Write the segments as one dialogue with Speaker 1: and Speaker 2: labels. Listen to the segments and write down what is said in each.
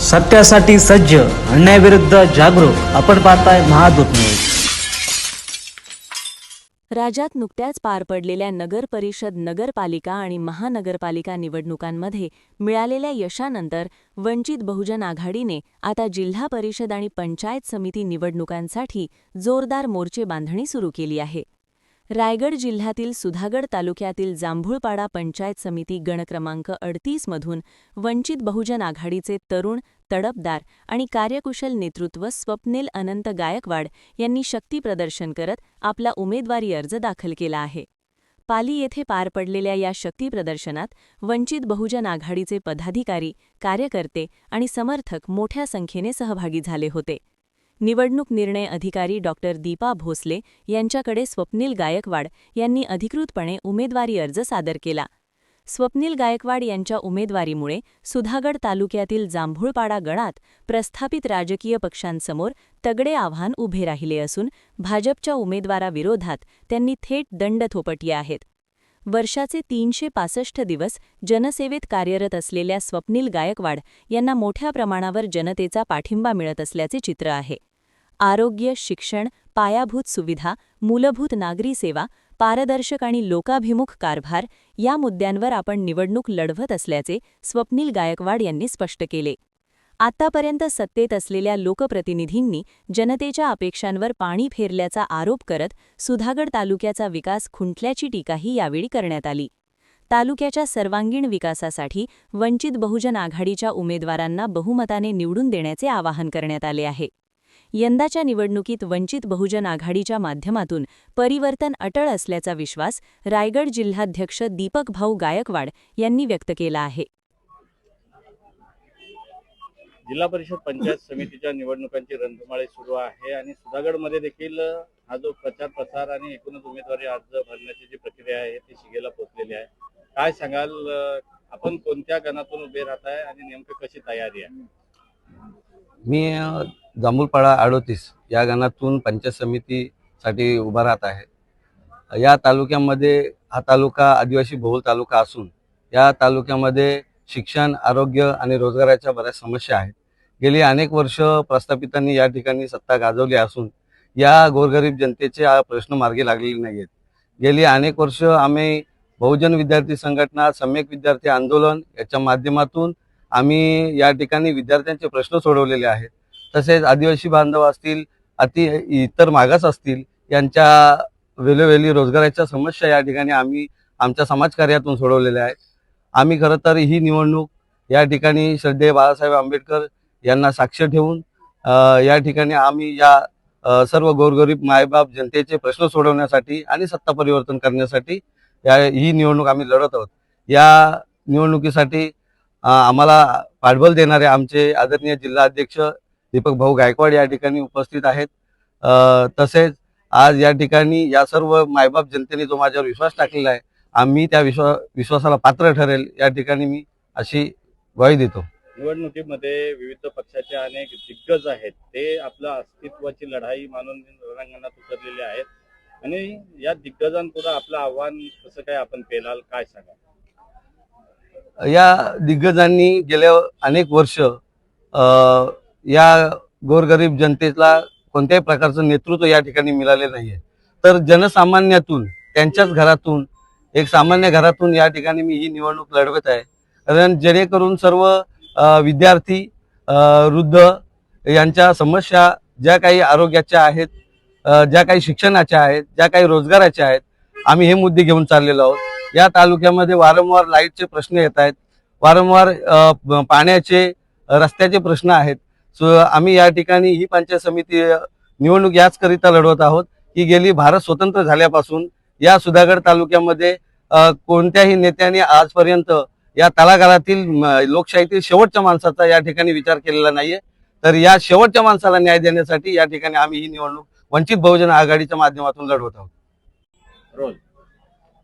Speaker 1: सत्यासाठी सज्ज, अन्यायाविरुद्ध जागरूक. आपण पाहताय महादूत न्यूज.
Speaker 2: राज्यात नुकत्याच पार पडलेल्या नगर परिषद, नगरपालिका आणि महानगरपालिका निवडणुकांमध्ये मिळालेल्या यशानंतर वंचित बहुजन आघाडीने आता जिल्हा परिषद आणि पंचायत समिती निवडणुकांसाठी जोरदार मोर्चे बांधणी सुरू केली आहे. रायगड जिल्ह्यातील सुधागड तालुक्यातील जांभूळपाडा पंचायत समिती गण क्रमांक 38 मधून वंचित बहुजन आघाडीचे तरुण, तडफदार आणि कार्यकुशल नेतृत्व स्वप्नील अनंत गायकवाड यांनी शक्तीप्रदर्शन करत आपला उमेदवारी अर्ज दाखल केला आहे. पाली येथे पार पडलेल्या या शक्तीप्रदर्शनात वंचित बहुजन आघाडीचे पदाधिकारी, कार्यकर्ते आणि समर्थक मोठ्या संख्येने सहभागी झाले होते. निवडणूक निर्णय अधिकारी डॉक्टर दीपा भोसले यांच्याकडे स्वप्नील गायकवाड यांनी अधिकृतपणे उमेदवारी अर्ज सादर केला. स्वप्नील गायकवाड यांच्या उमेदवारीमुळे सुधागड तालुक्यातील जांभूळपाडा गणात प्रस्थापित राजकीय पक्षांसमोर तगडे आव्हान उभे राहिले असून भाजपच्या उमेदवाराविरोधात त्यांनी थेट दंड थोपटले आहेत. वर्षाचे 365 दिवस जनसेवेत कार्यरत असलेल्या स्वप्नील गायकवाड यांना मोठ्या प्रमाणावर जनतेचा पाठिंबा मिळत असल्याचे चित्र आहे. आरोग्य, शिक्षण, पायाभूत सुविधा, मूलभूत नागरी सेवा, पारदर्शक आणि लोकाभिमुख कारभार या मुद्द्यांवर आपण निवडणूक लढवत असल्याचे स्वप्नील गायकवाड यांनी स्पष्ट केले. आतापर्यंत सत्तेत असलेल्या लोकप्रतिनिधींनी जनतेच्या अपेक्षांवर पाणी फेरल्याचा आरोप करत सुधागड तालुक्याचा विकास खुंटल्याची टीकाही यावेळी करण्यात आली. तालुक्याच्या सर्वांगीण विकासासाठी वंचित बहुजन आघाडीच्या उमेदवारांना बहुमताने निवडून देण्याचे आवाहन करण्यात आले आहे. यंदाच्या निवडणुकीत वंचित बहुजन आघाडीच्या माध्यमातून परिवर्तन अटळ असल्याचा विश्वास रायगड जिल्हाध्यक्ष दीपक भाऊ गायकवाड यांनी व्यक्त केला आहे.
Speaker 3: जिल्हा परिषद पंचायत समितीच्या निवडणुकांची रणधुमाळी सुरू आहे आणि सुधागडमध्ये देखील हा जो प्रचार आणि एकूणच उमेदवारी अर्ज भरण्याची जी प्रक्रिया आहे ती शिगेला पोहोचलेली आहे. काय सांगाल, आपण कोणत्या गणातून उभे राहताय आणि नेमकी कशी तयारी आहे?
Speaker 4: मी जांभूळपाडा 38 या गणातून पंचायत समितीसाठी उभा राहत आहे. या तालुक्यामध्ये हा तालुका आदिवासी बहुल तालुका असून या तालुक्यामध्ये शिक्षण, आरोग्य आणि रोजगाराच्या बऱ्याच समस्या आहेत. गेली अनेक वर्ष प्रस्थापितांनी या ठिकाणी सत्ता गाजवली असून या गोरगरीब जनतेचे प्रश्न मार्गी लागलेले नाहीत. गेली अनेक वर्ष आम्ही बहुजन विद्यार्थी संघटना, सम्यक विद्यार्थी आंदोलन याच्या माध्यमातून आम्ही या ठिकाणी विद्यार्थ्यांचे प्रश्न सोडवलेले आहेत. तसेच आदिवासी बांधव असतील, इतर मागास असतील, यांच्या वेळोवेळी रोजगाराच्या समस्या या ठिकाणी आम्ही आमच्या समाजकार्यातून सोडवलेल्या आहेत. आम्ही खरं तर ही निवडणूक या ठिकाणी श्रद्धेय बाळासाहेब आंबेडकर यांना साक्ष ठेवून या ठिकाणी आम्ही या सर्व गोरगरीब मायबाप जनतेचे प्रश्न सोडवण्यासाठी आणि सत्ता परिवर्तन करण्यासाठी ही निवडणूक आम्ही लढत आहोत. या निवडणुकीसाठी आम्हाला पाठबळ देणारे आमचे आदरणीय जिल्हाध्यक्ष दीपक भाऊ गायकवाड या ठिकाणी उपस्थित आहेत. तसेच आज या ठिकाणी या सर्व मायबाप जनतेने जो माझ्यावर विश्वास टाकलेला आहे, आम्ही त्या विश्वासाला पात्र ठरेल या ठिकाणी मी अशी ग्वाही देतो.
Speaker 3: निवडणुकीमध्ये विविध पक्षाचे अनेक दिग्गज आहेत, ते आपल्या अस्तित्वाची लढाई मानून रणांगणात उतरलेले आहेत आणि या दिग्गजांपुढे आपलं आव्हान कसं काय आपण पेलाल, काय सांगा?
Speaker 4: या दिग्गजांनी गेल्या अनेक वर्ष या गोरगरीब जनतेला कोणत्याही प्रकारचं नेतृत्व या ठिकाणी मिळाले नाहीये. तर जनसामान्यातून, त्यांच्याच घरातून, एक सामान्य घरातून या ठिकाणी मी ही निवडणूक लढवत आहे. कारण जेणेकरून सर्व विद्यार्थी, वृद्ध यांच्या समस्या ज्या काही आरोग्याच्या आहेत, ज्या काही शिक्षणाच्या आहेत, ज्या काही रोजगाराच्या आहेत, आम्ही हे मुद्दे घेऊन चाललेलो आहोत. या तालुक्यामध्ये वारंवार लाईटचे प्रश्न येत आहेत, वारंवार पाण्याचे, रस्त्याचे प्रश्न आहेत. आम्ही या ठिकाणी ही पंचायत समिती निवडणूक याचकरिता लढवत आहोत की गेली भारत स्वतंत्र झाल्यापासून या सुधागड तालुक्यामध्ये कोणत्याही नेत्याने आजपर्यंत या तळागाळातील लोकशाहीतील शेवटच्या माणसाचा या ठिकाणी विचार केलेला नाहीये. तर या शेवटच्या माणसाला न्याय देण्यासाठी या ठिकाणी आम्ही ही निवडणूक वंचित बहुजन आघाडीच्या माध्यमातून लढवत आहोत.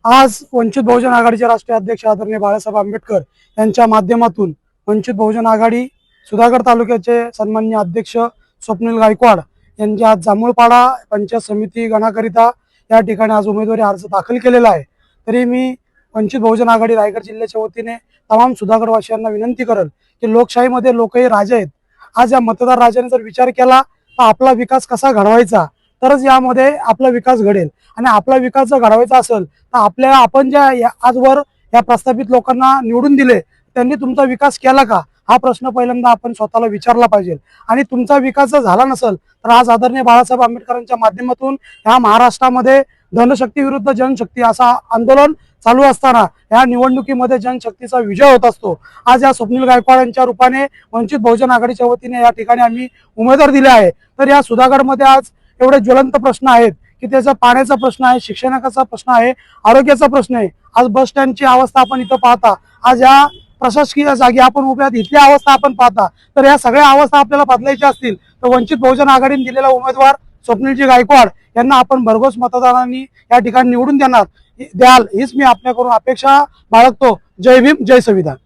Speaker 5: आज वंचित बहुजन आघाडीचे राष्ट्रीय अध्यक्ष आदरणीय बाळासाहेब आंबेडकर यांच्या माध्यमातून वंचित बहुजन आघाडी सुधागड तालुक्याचे सन्माननीय अध्यक्ष स्वप्नील गायकवाड यांच्या आज जांभूळपाडा पंचायत समिती गणाकरिता या ठिकाणी आज उमेदवारी अर्ज दाखल केलेला आहे. तरी मी वंचित बहुजन आघाडी रायगड जिल्ह्याच्या वतीने तमाम सुधागडवासियांना विनंती करेल की लोकशाहीमध्ये लोकही राजे आहेत. आज या मतदार राजाने जर विचार केला तर आपला विकास कसा घडवायचा, तरच यामध्ये आपला विकास घडेल. आणि आपला विकास जर घडवायचा असेल तर आपण ज्या आजवर या प्रस्थापित लोकांना निवडून दिले त्यांनी तुमचा विकास केला का, हा प्रश्न पहिल्यांदा आपण स्वतःला विचारला पाहिजे. आणि तुमचा विकास जर झाला नसेल तर आज आदरणीय बाळासाहेब आंबेडकरांच्या माध्यमातून ह्या महाराष्ट्रामध्ये धनशक्ती विरुद्ध जनशक्ती असा आंदोलन चालू असताना या निवडणुकीमध्ये जनशक्तीचा विजय होत असतो. आज या स्वप्नील गायकवाड यांच्या रूपाने वंचित बहुजन आघाडीच्या वतीने या ठिकाणी आम्ही उमेदवार दिले आहे. तर या सुधागडमध्ये आज एवढे ज्वलंत प्रश्न आहेत की त्याचा पाण्याचा प्रश्न आहे, शिक्षणाचा प्रश्न आहे, आरोग्याचा प्रश्न आहे. आज बस स्टँडची अवस्था आपण इथं पाहता, आज या प्रशासकीय जागी आपण उभ्या आहात इथली अवस्था आपण पाहता. तर या सगळ्या अवस्था आपल्याला बदलायच्या असतील तर वंचित बहुजन आघाडीने दिलेला उमेदवार स्वप्नीलजी गायकवाड यांना आपण भरघोस मतदारांनी या ठिकाणी निवडून द्याल हीच मी आपल्याकडून अपेक्षा बाळगतो. जय भीम, जय संविधान.